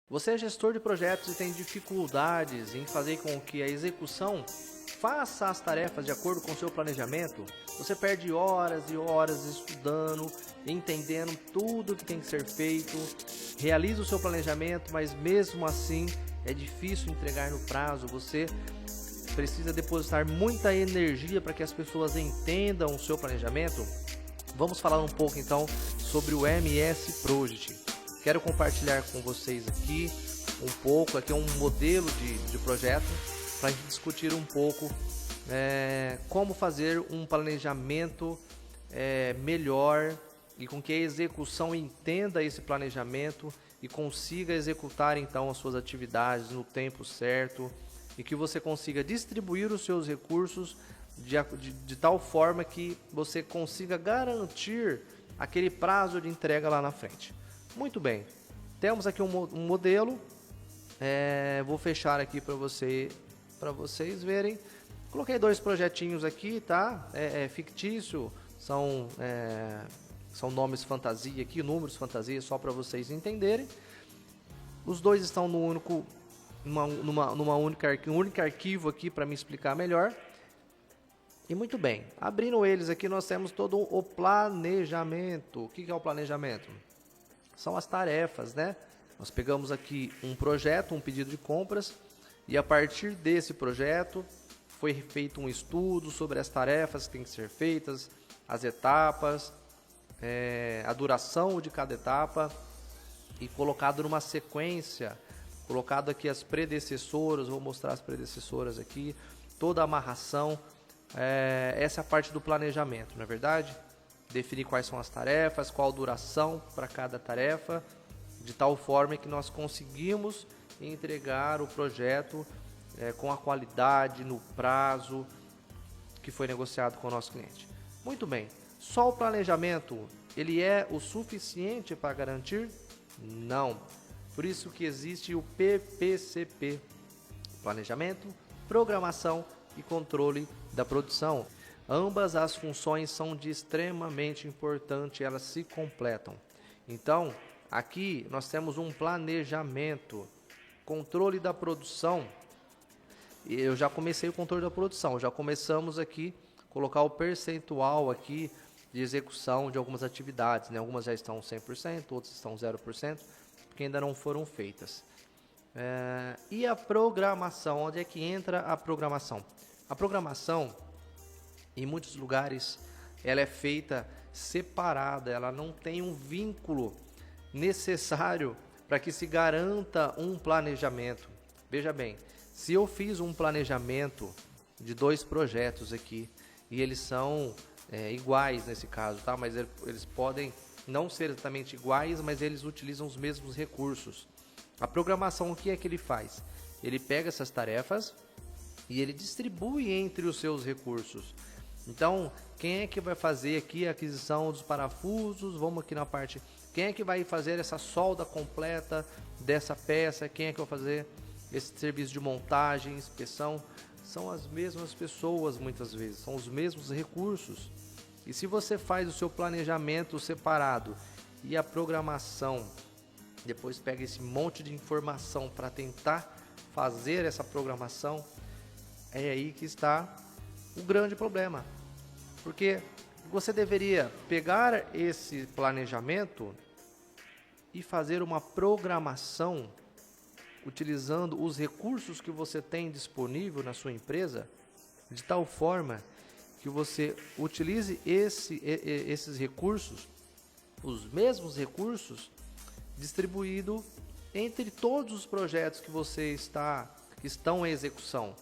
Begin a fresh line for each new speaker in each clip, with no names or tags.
Você é gestor de projetos e tem dificuldades em fazer com que a execução faça as tarefas de acordo com o seu planejamento? Você perde horas e horas estudando, entendendo tudo que tem que ser feito, realiza o seu planejamento, mas mesmo assim é difícil entregar no prazo. Você precisa depositar muita energia para que as pessoas entendam o seu planejamento. Vamos falar um pouco então sobre o MS Project. Quero compartilhar com vocês aqui um pouco, aqui é um modelo de projeto para a gente discutir um pouco como fazer um planejamento melhor e com que a execução entenda esse planejamento e consiga executar então as suas atividades no tempo certo e que você consiga distribuir os seus recursos de tal forma que você consiga garantir aquele prazo de entrega lá na frente. Muito bem, temos aqui um modelo, vou fechar aqui para vocês verem. Coloquei dois projetinhos aqui, tá? Fictício, são nomes fantasia aqui, números fantasia, só para vocês entenderem. Os dois estão no único arquivo aqui para me explicar melhor. E muito bem, abrindo eles aqui nós temos todo o planejamento. O que é o planejamento? São as tarefas, né? Nós pegamos aqui um projeto, um pedido de compras, e a partir desse projeto foi feito um estudo sobre as tarefas que têm que ser feitas, as etapas, a duração de cada etapa, e colocado numa sequência, colocado aqui as predecessoras, vou mostrar as predecessoras aqui, toda a amarração, essa é a parte do planejamento, não é verdade? Definir quais são as tarefas, qual a duração para cada tarefa, de tal forma que nós conseguimos entregar o projeto com a qualidade, no prazo que foi negociado com o nosso cliente. Muito bem, só o planejamento, ele é o suficiente para garantir? Não. Por isso que existe o PPCP, Planejamento, Programação e Controle da Produção. Ambas as funções são de extremamente importante, elas se completam. Então, aqui nós temos um planejamento, controle da produção. Eu já comecei o controle da produção, já começamos aqui colocar o percentual aqui de execução de algumas atividades, né? Algumas já estão 100%, outras estão 0%, porque ainda não foram feitas. E a programação, onde é que entra a programação? A programação, em muitos lugares, ela é feita separada, ela não tem um vínculo necessário para que se garanta um planejamento. Veja bem, se eu fiz um planejamento de dois projetos aqui, e eles são iguais nesse caso, tá? Mas eles podem não ser exatamente iguais, mas eles utilizam os mesmos recursos. A programação, o que é que ele faz? Ele pega essas tarefas e ele distribui entre os seus recursos. Então, quem é que vai fazer aqui a aquisição dos parafusos? Vamos aqui na parte... Quem é que vai fazer essa solda completa dessa peça? Quem é que vai fazer esse serviço de montagem, inspeção? São as mesmas pessoas muitas vezes, são os mesmos recursos. E se você faz o seu planejamento separado e a programação, depois pega esse monte de informação para tentar fazer essa programação, é aí que está o grande problema. Porque você deveria pegar esse planejamento e fazer uma programação utilizando os recursos que você tem disponível na sua empresa, de tal forma que você utilize esses recursos, os mesmos recursos, distribuído entre todos os projetos que que estão em execução.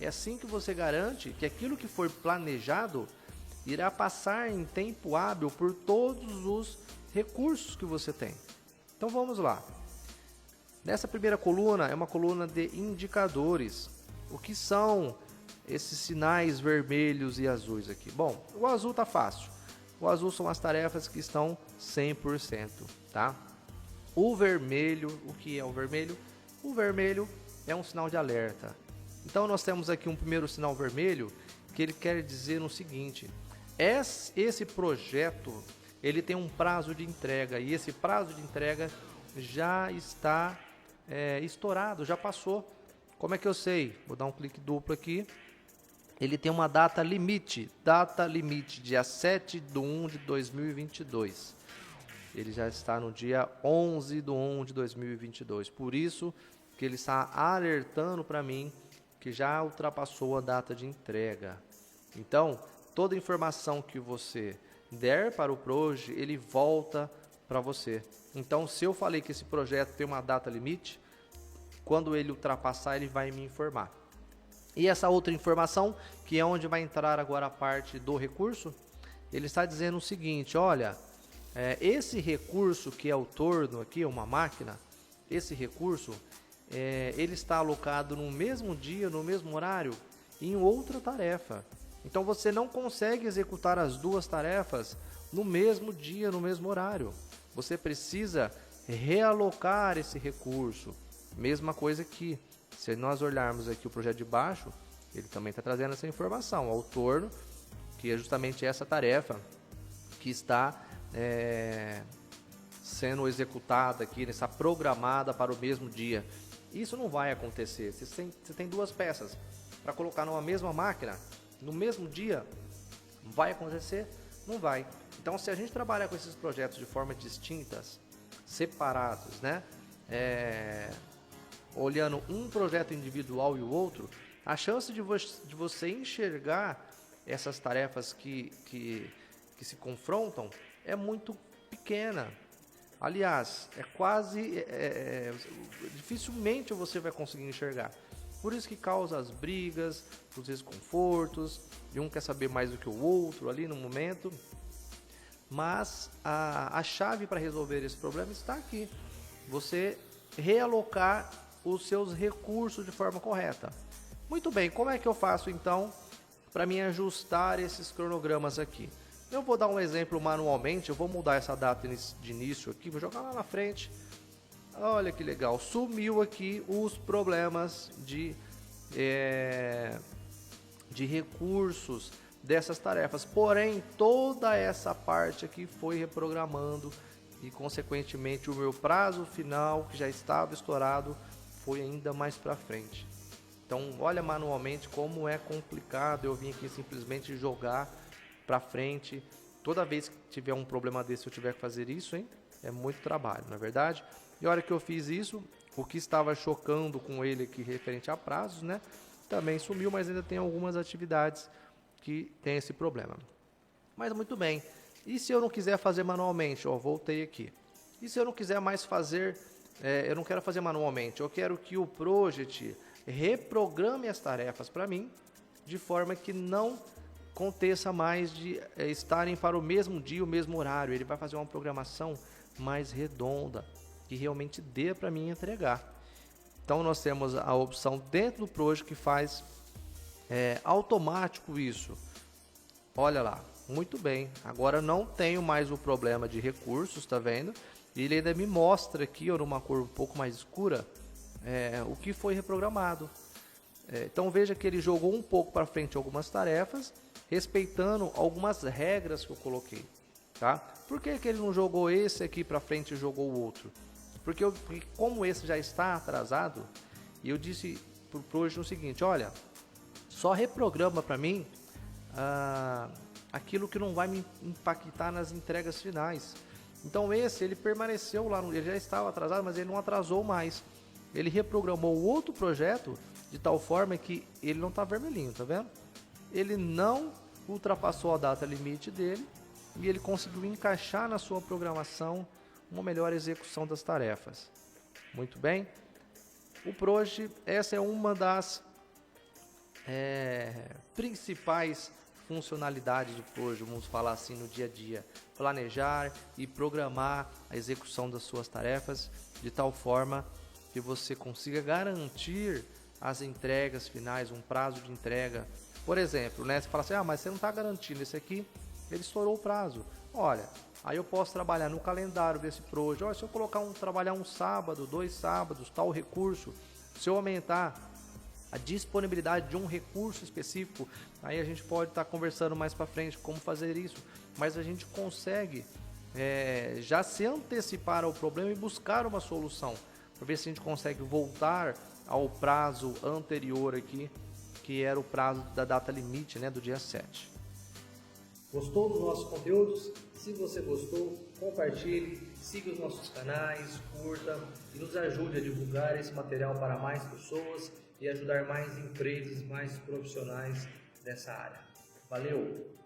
É assim que você garante que aquilo que for planejado irá passar em tempo hábil por todos os recursos que você tem. Então vamos lá. Nessa primeira coluna é uma coluna de indicadores. O que são esses sinais vermelhos e azuis aqui? Bom, o azul está fácil. O azul são as tarefas que estão 100%, tá? O vermelho, o que é o vermelho? O vermelho é um sinal de alerta. Então nós temos aqui um primeiro sinal vermelho que ele quer dizer o seguinte: esse projeto ele tem um prazo de entrega e esse prazo de entrega já está estourado, já passou. Como é que eu sei? Vou dar um clique duplo aqui. Ele tem uma data limite, dia 7/1/2022. Ele já está no dia 11/1/2022. Por isso que ele está alertando para mim que já ultrapassou a data de entrega. Então, toda informação que você der para o Proje, ele volta para você. Então, se eu falei que esse projeto tem uma data limite, quando ele ultrapassar, ele vai me informar. E essa outra informação, que é onde vai entrar agora a parte do recurso, ele está dizendo o seguinte, olha, esse recurso que é o torno aqui, uma máquina, esse recurso, ele está alocado no mesmo dia, no mesmo horário, em outra tarefa. Então você não consegue executar as duas tarefas no mesmo dia, no mesmo horário. Você precisa realocar esse recurso. Mesma coisa aqui. Se nós olharmos aqui o projeto de baixo, ele também está trazendo essa informação ao torno, que é justamente essa tarefa que está sendo executada aqui, está programada para o mesmo dia. Isso não vai acontecer. Você tem duas peças para colocar numa mesma máquina, no mesmo dia, vai acontecer? Não vai. Então, se a gente trabalhar com esses projetos de forma distintas, separados, né? Olhando um projeto individual e o outro, a chance de você enxergar essas tarefas que se confrontam é muito pequena. Aliás, dificilmente você vai conseguir enxergar. Por isso que causa as brigas, os desconfortos, e um quer saber mais do que o outro ali no momento. Mas a chave para resolver esse problema está aqui. Você realocar os seus recursos de forma correta. Muito bem, como é que eu faço então para me ajustar esses cronogramas aqui? Eu vou dar um exemplo manualmente, eu vou mudar essa data de início aqui, vou jogar lá na frente. Olha que legal, sumiu aqui os problemas de recursos dessas tarefas. Porém, toda essa parte aqui foi reprogramando e, consequentemente, o meu prazo final, que já estava estourado, foi ainda mais para frente. Então, olha manualmente como é complicado eu vim aqui simplesmente jogar para frente. Toda vez que tiver um problema desse, eu tiver que fazer isso, hein? É muito trabalho, não é verdade? E a hora que eu fiz isso, o que estava chocando com ele aqui referente a prazos, né? Também sumiu, mas ainda tem algumas atividades que tem esse problema. Mas muito bem. E se eu não quiser fazer manualmente? Ó, voltei aqui. E se eu não quiser mais fazer, eu não quero fazer manualmente, eu quero que o Project reprograme as tarefas para mim, de forma que não aconteça mais de estarem para o mesmo dia, o mesmo horário. Ele vai fazer uma programação mais redonda, que realmente dê para mim entregar. Então nós temos a opção dentro do Project que faz automático isso. Olha lá, muito bem. Agora não tenho mais o problema de recursos, tá vendo? E ele ainda me mostra aqui, numa cor um pouco mais escura, o que foi reprogramado. Então veja que ele jogou um pouco para frente algumas tarefas, respeitando algumas regras que eu coloquei. Tá? Por que ele não jogou esse aqui para frente e jogou o outro? Porque como esse já está atrasado, eu disse para o Project o seguinte, olha, só reprograma para mim aquilo que não vai me impactar nas entregas finais. Então esse, ele permaneceu lá, ele já estava atrasado, mas ele não atrasou mais. Ele reprogramou o outro projeto de tal forma que ele não está vermelhinho, tá vendo? Ele não ultrapassou a data limite dele e ele conseguiu encaixar na sua programação uma melhor execução das tarefas. Muito bem. O Project, essa é uma das principais funcionalidades do Project, vamos falar assim no dia a dia. Planejar e programar a execução das suas tarefas de tal forma que você consiga garantir as entregas finais, um prazo de entrega. Por exemplo, né, você fala assim, mas você não está garantindo esse aqui, ele estourou o prazo. Olha, aí eu posso trabalhar no calendário desse Project. Olha, se eu trabalhar um sábado, 2 sábados, tal recurso, se eu aumentar a disponibilidade de um recurso específico, aí a gente pode estar conversando mais para frente como fazer isso, mas a gente consegue já se antecipar ao problema e buscar uma solução. para ver se a gente consegue voltar ao prazo anterior aqui, que era o prazo da data limite, né, do dia 7. Gostou dos nossos conteúdos? Se você gostou, compartilhe, siga os nossos canais, curta e nos ajude a divulgar esse material para mais pessoas e ajudar mais empresas, mais profissionais dessa área. Valeu!